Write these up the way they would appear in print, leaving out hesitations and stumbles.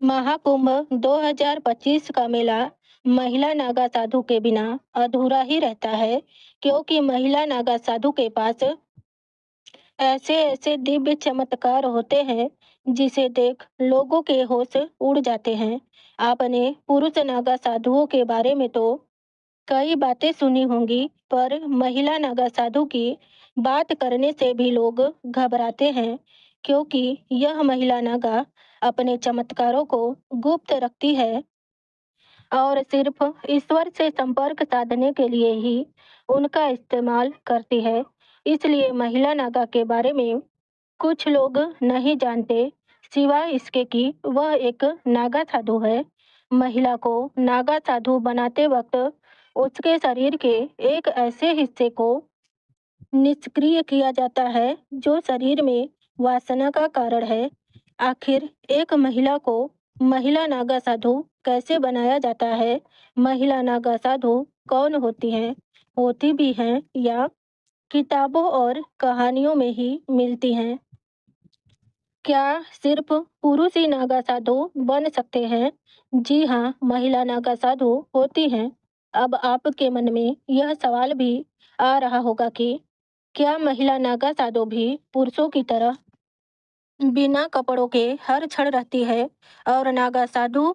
महाकुंभ 2025 का मेला महिला नागा साधु के बिना अधूरा ही रहता है, क्योंकि महिला नागा साधु के पास ऐसे ऐसे दिव्य चमत्कार होते हैं जिसे देख लोगों के होश उड़ जाते हैं। आपने पुरुष नागा साधुओं के बारे में तो कई बातें सुनी होंगी, पर महिला नागा साधु की बात करने से भी लोग घबराते हैं, क्योंकि यह महिला नागा अपने चमत्कारों को गुप्त रखती है और सिर्फ ईश्वर से संपर्क साधने के लिए ही उनका इस्तेमाल करती है। इसलिए महिला नागा के बारे में कुछ लोग नहीं जानते, सिवाय इसके कि वह एक नागा साधु है। महिला को नागा साधु बनाते वक्त उसके शरीर के एक ऐसे हिस्से को निष्क्रिय किया जाता है जो शरीर में वासना का कारण है। आखिर एक महिला को महिला नागा साधु कैसे बनाया जाता है? महिला नागा साधु कौन होती हैं? होती भी हैं या किताबों और कहानियों में ही मिलती हैं? क्या सिर्फ पुरुष ही नागा साधु बन सकते हैं? जी हाँ, महिला नागा साधु होती हैं। अब आपके मन में यह सवाल भी आ रहा होगा कि क्या महिला नागा साधु भी पुरुषों की तरह बिना कपड़ों के हर क्षण रहती है? और नागा साधु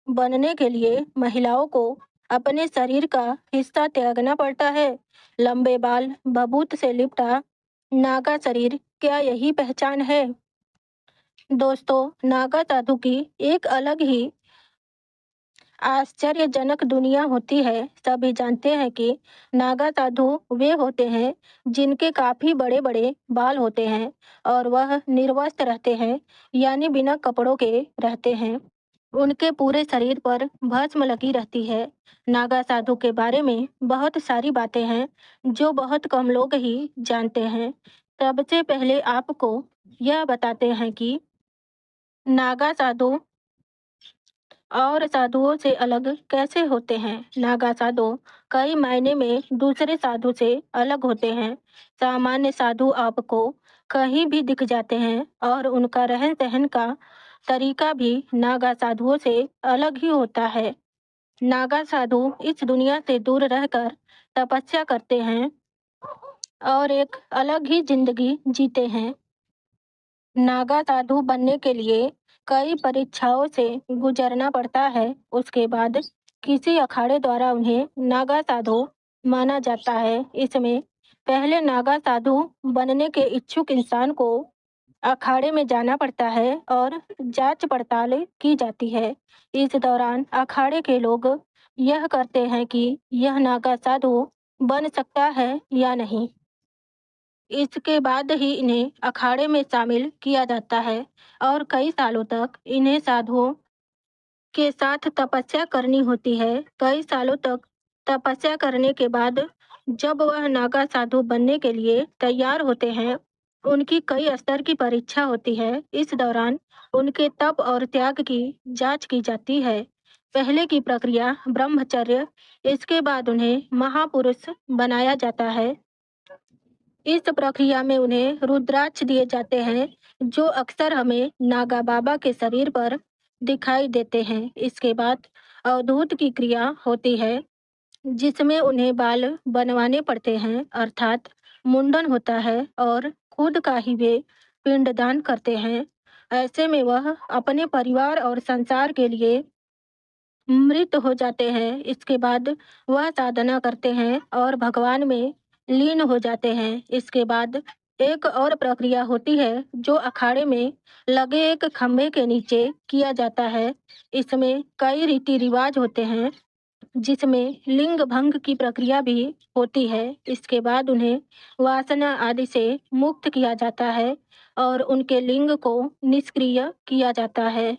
बनने के लिए महिलाओं को अपने शरीर का हिस्सा त्यागना पड़ता है? लंबे बाल, भभूत से लिपटा नागा शरीर, क्या यही पहचान है? दोस्तों, नागा साधु की एक अलग ही आश्चर्यजनक दुनिया होती है। सभी जानते हैं कि नागा साधु वे होते हैं जिनके काफी बड़े बड़े बाल होते हैं और वह निर्वस्त्र रहते हैं, यानी बिना कपड़ों के रहते हैं। उनके पूरे शरीर पर भस्म लगी रहती है। नागा साधु के बारे में बहुत सारी बातें हैं जो बहुत कम लोग ही जानते हैं। सबसे पहले आपको यह बताते हैं कि नागा साधु और साधुओं से अलग कैसे होते हैं। नागा साधु कई मायने में दूसरे साधु से अलग होते हैं। सामान्य साधु आपको कहीं भी दिख जाते हैं और उनका रहन सहन का तरीका भी नागा साधुओं से अलग ही होता है। नागा साधु इस दुनिया से दूर रहकर तपस्या करते हैं और एक अलग ही जिंदगी जीते हैं। नागा साधु बनने के लिए कई परीक्षाओं से गुजरना पड़ता है। उसके बाद किसी अखाड़े द्वारा उन्हें नागा साधु माना जाता है। इसमें पहले नागा साधु बनने के इच्छुक इंसान को अखाड़े में जाना पड़ता है और जांच पड़ताल की जाती है। इस दौरान अखाड़े के लोग यह करते हैं कि यह नागा साधु बन सकता है या नहीं। इसके बाद ही इन्हें अखाड़े में शामिल किया जाता है और कई सालों तक इन्हें साधुओं के साथ तपस्या करनी होती है। कई सालों तक तपस्या करने के बाद जब वह नागा साधु बनने के लिए तैयार होते हैं, उनकी कई स्तर की परीक्षा होती है। इस दौरान उनके तप और त्याग की जांच की जाती है। पहले की प्रक्रिया ब्रह्मचर्य, इसके बाद उन्हें महापुरुष बनाया जाता है। इस प्रक्रिया में उन्हें रुद्राक्ष दिए जाते हैं, जो अक्सर हमें नागा बाबा के शरीर पर दिखाई देते हैं। इसके बाद अवधूत की क्रिया होती है, जिसमें उन्हें बाल बनवाने पड़ते हैं, अर्थात मुंडन होता है और खुद का ही वे पिंडदान करते हैं। ऐसे में वह अपने परिवार और संसार के लिए मृत हो जाते हैं। इसके बाद वह साधना करते हैं और भगवान में लीन हो जाते हैं। इसके बाद एक और प्रक्रिया होती है जो अखाड़े में लगे एक खम्भे के नीचे किया जाता है। इसमें कई रीति रिवाज होते हैं, जिसमें लिंग भंग की प्रक्रिया भी होती है। इसके बाद उन्हें वासना आदि से मुक्त किया जाता है और उनके लिंग को निष्क्रिय किया जाता है।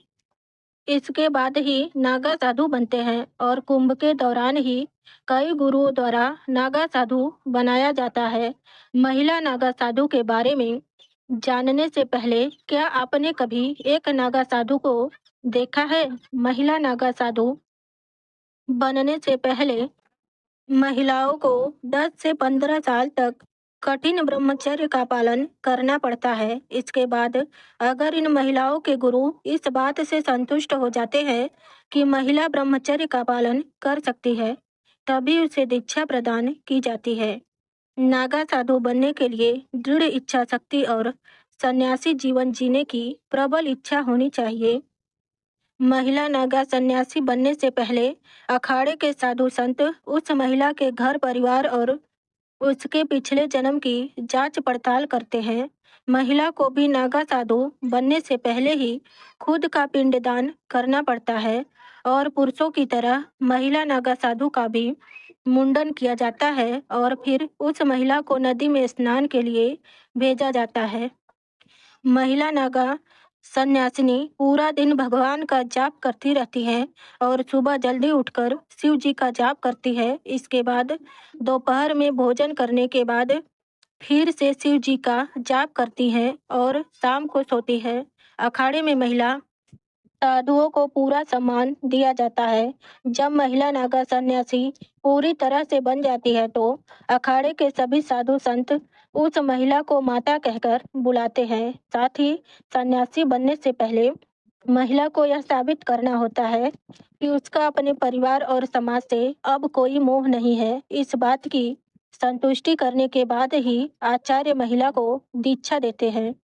इसके बाद ही नागा साधु बनते हैं और कुंभ के दौरान ही कई गुरुओं द्वारा नागा साधु बनाया जाता है। महिला नागा साधु के बारे में जानने से पहले क्या आपने कभी एक नागा साधु को देखा है? महिला नागा साधु बनने से पहले महिलाओं को 10 से 15 साल तक कठिन ब्रह्मचर्य का पालन करना पड़ता है। इसके बाद अगर इन महिलाओं के गुरु इस बात से संतुष्ट हो जाते हैं कि महिला ब्रह्मचर्य का पालन कर सकती है, तभी उसे दीक्षा प्रदान की जाती है। नागा साधु बनने के लिए दृढ़ इच्छा शक्ति और सन्यासी जीवन जीने की प्रबल इच्छा होनी चाहिए। महिला नागा सन्यासी बनने से पहले अखाड़े के साधु संत उस महिला के घर परिवार और उसके पिछले जन्म की जांच पड़ताल करते हैं। महिला को भी नागा साधु बनने से पहले ही खुद का पिंडदान करना पड़ता है और पुरुषों की तरह महिला नागा साधु का भी मुंडन किया जाता है और फिर उस महिला को नदी में स्नान के लिए भेजा जाता है। महिला नागा सन्यासिनी पूरा दिन भगवान का जाप करती रहती है और सुबह जल्दी उठकर शिव जी का जाप करती है। इसके बाद दोपहर में भोजन करने के बाद फिर से शिव जी का जाप करती है और शाम को सोती है। अखाड़े में महिला साधुओं को पूरा सम्मान दिया जाता है। जब महिला नागा सन्यासी पूरी तरह से बन जाती है तो अखाड़े के सभी साधु संत उस महिला को माता कहकर बुलाते हैं। साथ ही सन्यासी बनने से पहले महिला को यह साबित करना होता है कि उसका अपने परिवार और समाज से अब कोई मोह नहीं है। इस बात की संतुष्टि करने के बाद ही आचार्य महिला को दीक्षा देते हैं।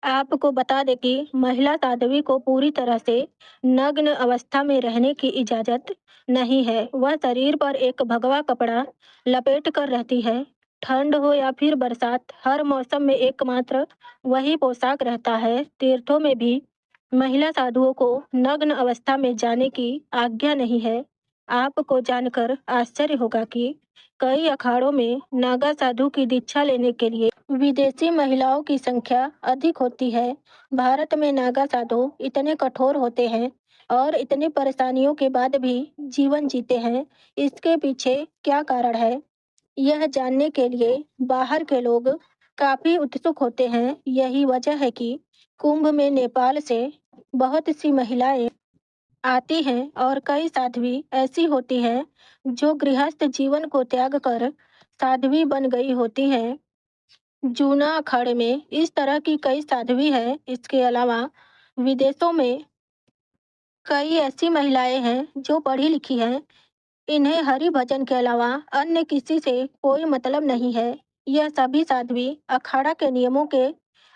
आपको बता दें कि महिला साध्वी को पूरी तरह से नग्न अवस्था में रहने की इजाजत नहीं है। वह शरीर पर एक भगवा कपड़ा लपेट कर रहती है। ठंड हो या फिर बरसात, हर मौसम में एकमात्र वही पोशाक रहता है। तीर्थों में भी महिला साधुओं को नग्न अवस्था में जाने की आज्ञा नहीं है। आपको जानकर आश्चर्य होगा कि कई अखाड़ों में नागा साधु की दीक्षा लेने के लिए विदेशी महिलाओं की संख्या अधिक होती है। भारत में नागा साधु इतने कठोर होते हैं और इतनी परेशानियों के बाद भी जीवन जीते हैं। इसके पीछे क्या कारण है, यह जानने के लिए बाहर के लोग काफी उत्सुक होते हैं। यही वजह है कि कुंभ में नेपाल से बहुत सी महिलाएं आती हैं और कई साध्वी ऐसी होती हैं जो गृहस्थ जीवन को त्याग कर साध्वी बन गई होती हैं। जूना अखाड़े में इस तरह की कई साध्वी हैं। इसके अलावा विदेशों में कई ऐसी महिलाएं हैं जो पढ़ी लिखी हैं। इन्हें हरि भजन के अलावा अन्य किसी से कोई मतलब नहीं है। यह सभी साध्वी अखाड़ा के नियमों के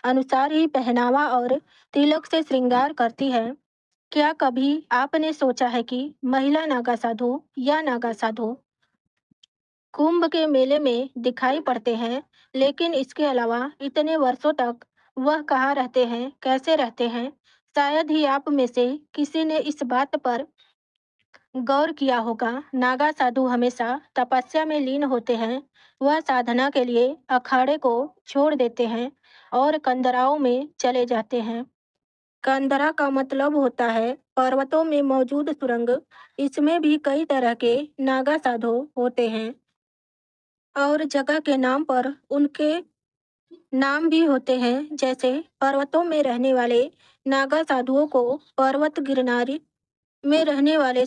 अनुसार ही पहनावा और तिलक से श्रृंगार करती है। क्या कभी आपने सोचा है कि महिला नागा साधु या नागा साधु कुंभ के मेले में दिखाई पड़ते हैं, लेकिन इसके अलावा इतने वर्षों तक वह कहाँ रहते हैं, कैसे रहते हैं? शायद ही आप में से किसी ने इस बात पर गौर किया होगा। नागा साधु हमेशा तपस्या में लीन होते हैं। वह साधना के लिए अखाड़े को छोड़ देते हैं और कंदराओं में चले जाते हैं। कंदरा का मतलब होता है पर्वतों में मौजूद सुरंग। इसमें भी कई तरह के नागा साधु होते हैं और जगह के नाम पर उनके नाम भी होते हैं। जैसे पर्वतों में रहने वाले नागा साधुओं को पर्वत गिरनारी में रहने वाले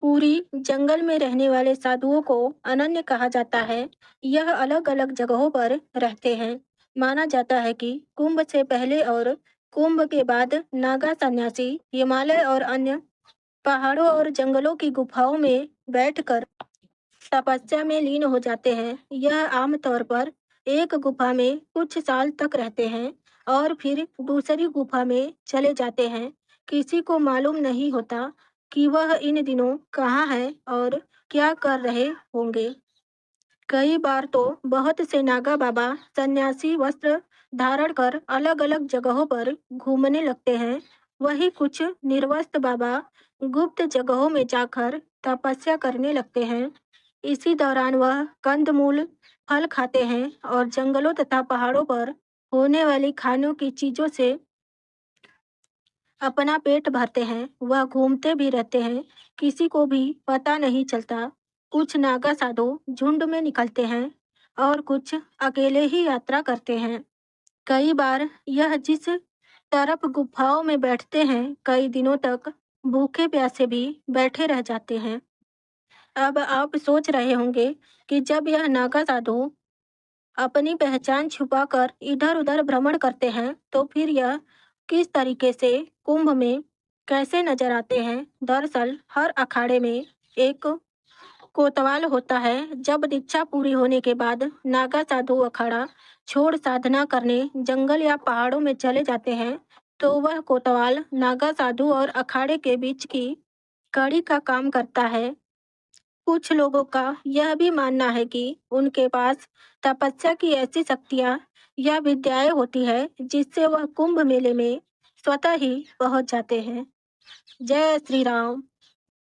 पूरी जंगल में रहने वाले साधुओं को अनन्य कहा जाता है। यह अलग अलग जगहों पर रहते हैं। माना जाता है कि कुंभ से पहले और कुंभ के बाद नागा सन्यासी हिमालय और अन्य पहाड़ों और जंगलों की गुफाओं में बैठकर तपस्या में लीन हो जाते हैं। यह आमतौर पर एक गुफा में कुछ साल तक रहते हैं और फिर दूसरी गुफा में चले जाते हैं। किसी को मालूम नहीं होता कि वह इन दिनों कहाँ है और क्या कर रहे होंगे। कई बार तो बहुत से नागा बाबा सन्यासी वस्त्र धारण कर अलग अलग जगहों पर घूमने लगते हैं। वही कुछ निर्वस्त्र बाबा गुप्त जगहों में जाकर तपस्या करने लगते हैं। इसी दौरान वह कंदमूल फल खाते हैं और जंगलों तथा पहाड़ों पर होने वाली खानों की चीजों से अपना पेट भरते हैं। वह घूमते भी रहते हैं, किसी को भी पता नहीं चलता। कुछ नागा साधु झुंड में निकलते हैं और कुछ अकेले ही यात्रा करते हैं। कई बार यह जिस तरफ गुफाओं में बैठते हैं, कई दिनों तक भूखे प्यासे भी बैठे रह जाते हैं। अब आप सोच रहे होंगे कि जब यह नागा साधु अपनी पहचान छुपाकर इधर-उधर भ्रमण करते हैं, तो फिर यह किस तरीके से कुंभ में कैसे नजर आते हैं? दरअसल हर अखाड़े में एक कोतवाल होता है। जब दीक्षा पूरी होने के बाद नागा साधु अखाड़ा छोड़ साधना करने जंगल या पहाड़ों में चले जाते हैं, तो वह कोतवाल नागा साधु और अखाड़े के बीच की कड़ी का काम करता है। कुछ लोगों का यह भी मानना है कि उनके पास तपस्या की ऐसी शक्तियाँ या विद्याएं होती है जिससे वह कुंभ मेले में स्वतः ही पहुंच जाते हैं। जय श्री राम।